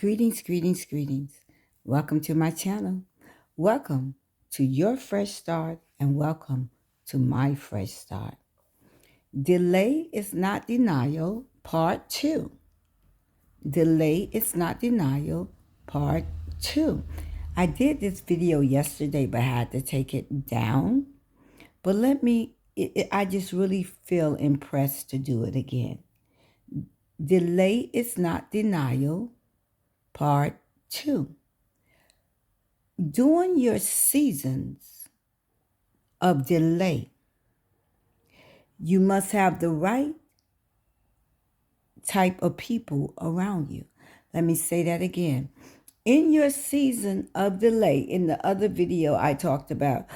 Greetings, greetings, greetings. Welcome to my channel. Welcome to your fresh start and welcome to my fresh start. Delay is not denial, part 2. Delay is not denial, part 2. I did this video yesterday, but I had to take it down. But I just really feel impressed to do it again. Delay is not denial, part 2. During your seasons of delay, you must have the right type of people around you. Let me say that again. In your season of delay, in the other video I talked about,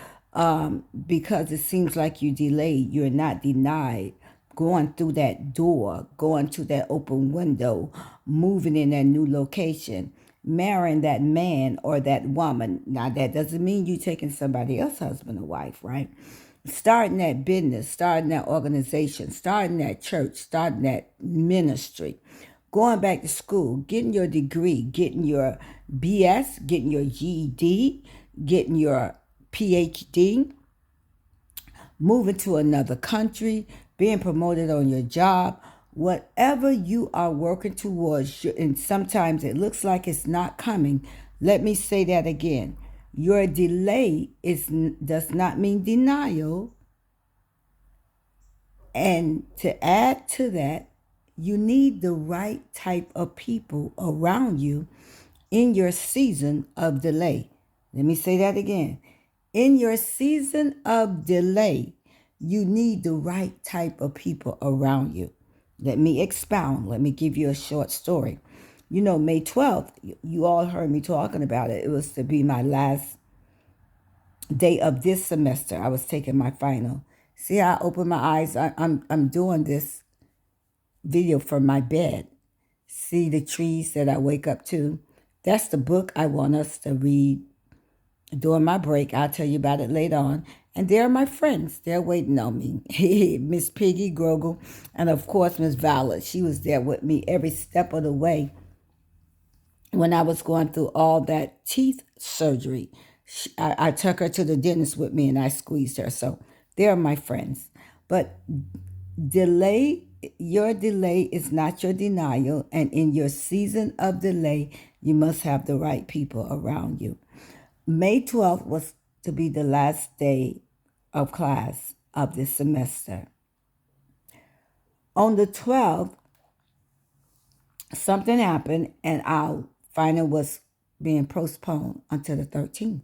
because it seems like you delayed, you're not denied, going through that door, going to that open window, moving in that new location, marrying that man or that woman. Now, that doesn't mean you taking somebody else's husband or wife, right? Starting that business, starting that organization, starting that church, starting that ministry, going back to school, getting your degree, getting your BS, getting your GED, getting your PhD, moving to another country, being promoted on your job, whatever you are working towards, and sometimes it looks like it's not coming. Let me say that again. Your delay does not mean denial. And to add to that, you need the right type of people around you in your season of delay. Let me say that again. In your season of delay, you need the right type of people around you. Let me expound. Let me give you a short story. You know, May 12th, you all heard me talking about it. It was to be my last day of this semester. I was taking my final. See how I open my eyes? I'm doing this video from my bed. See the trees that I wake up to? That's the book I want us to read during my break. I'll tell you about it later on. And there are my friends. They're waiting on me. Miss Piggy, Grogel, and of course, Miss Violet. She was there with me every step of the way when I was going through all that teeth surgery. I took her to the dentist with me and I squeezed her. So they're my friends. But your delay is not your denial. And in your season of delay, you must have the right people around you. May 12th was to be the last day of class of this semester. On the 12th, something happened and our final was being postponed until the 13th.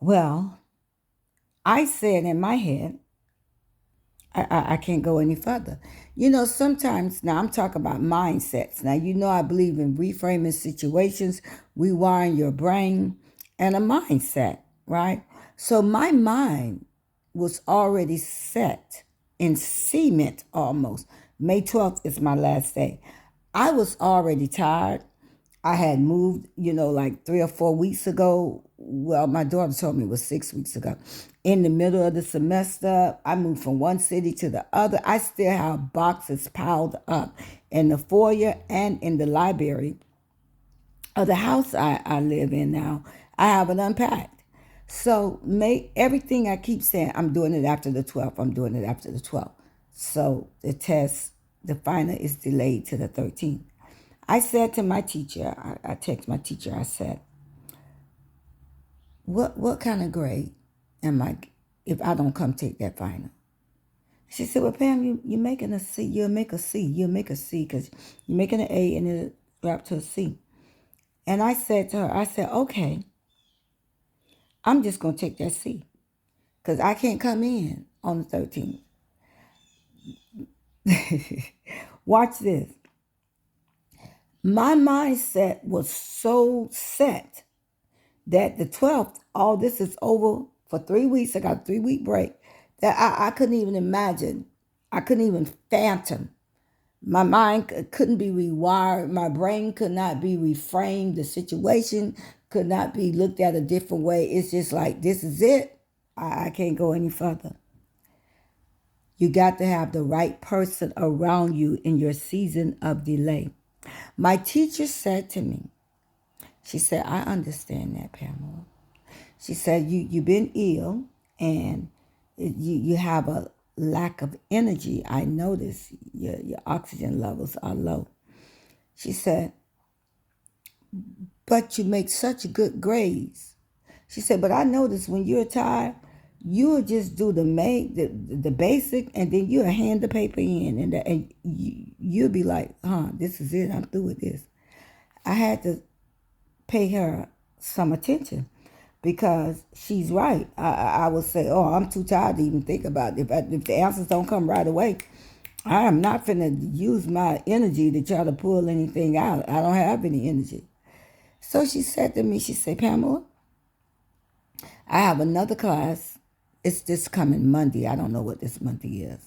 Well, I said in my head, I can't go any further. You know, sometimes, now I'm talking about mindsets. Now, you know I believe in reframing situations, rewiring your brain, and a mindset, right? So my mind was already set in cement almost. May 12th is my last day. I was already tired. I had moved, like 3 or 4 weeks ago. Well, my daughter told me it was 6 weeks ago. In the middle of the semester, I moved from one city to the other. I still have boxes piled up in the foyer and in the library of the house I live in now. I haven't unpacked. So everything I keep saying, I'm doing it after the 12th. I'm doing it after the 12th. So the final is delayed to the 13th. I said to my teacher, I text my teacher, I said, what kind of grade am I if I don't come take that final? She said, well, Pam, you're making a C. You'll make a C. You'll make a C because you're making an A and it'll drop to a C. And I said to her, okay, I'm just going to take that C because I can't come in on the 13th. Watch this. My mindset was so set that the 12th, all this is over for 3 weeks. I got a 3-week break that I couldn't even imagine. I couldn't even fathom. My mind couldn't be rewired. My brain could not be reframed. The situation could not be looked at a different way. It's just like, this is it. I can't go any further. You got to have the right person around you in your season of delay. My teacher said to me, she said, I understand that, Pamela. She said, you've been ill and you have a lack of energy. I notice your oxygen levels are low. She said, but you make such good grades. She said, but I notice when you're tired, you'll just do the basic, and then you'll hand the paper in, and you'll be like, this is it. I'm through with this. I had to pay her some attention because she's right. I will say, oh, I'm too tired to even think about it. If the answers don't come right away, I am not finna use my energy to try to pull anything out. I don't have any energy. So she said to me, she said, Pamela, I have another class. It's this coming Monday. I don't know what this Monday is.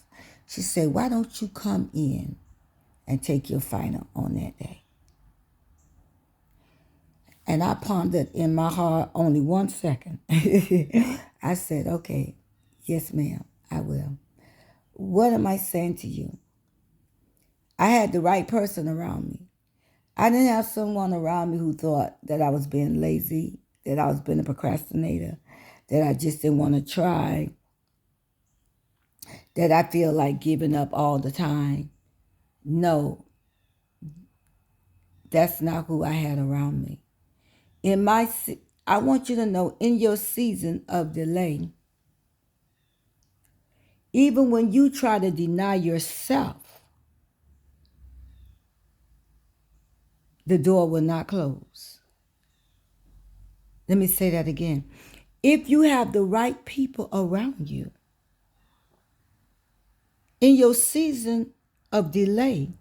She said, why don't you come in and take your final on that day? And I pondered in my heart only 1 second. I said, okay, yes, ma'am, I will. What am I saying to you? I had the right person around me. I didn't have someone around me who thought that I was being lazy, that I was being a procrastinator, that I just didn't want to try, that I feel like giving up all the time. No, that's not who I had around me. I want you to know, in your season of delay, even when you try to deny yourself, the door will not close. Let me say that again. If you have the right people around you, in your season of delay,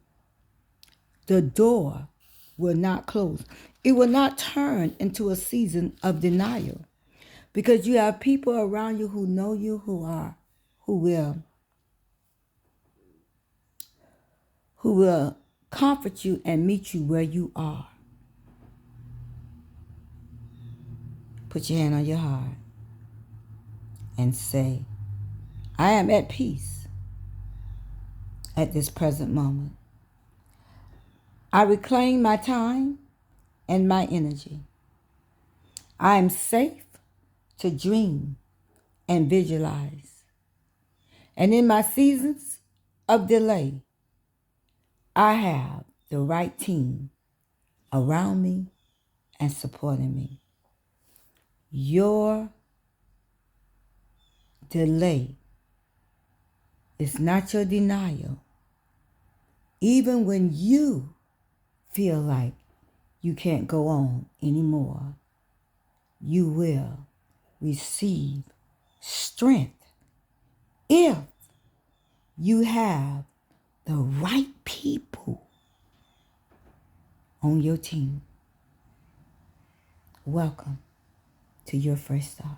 the door will not close. It will not turn into a season of denial because you have people around you who know you, who will comfort you and meet you where you are. Put your hand on your heart and say, I am at peace at this present moment. I reclaim my time and my energy. I am safe to dream and visualize. And in my seasons of delay, I have the right team around me and supporting me. Your delay is not your denial. Even when you feel like you can't go on anymore, you will receive strength if you have the right people on your team. Welcome to your first start.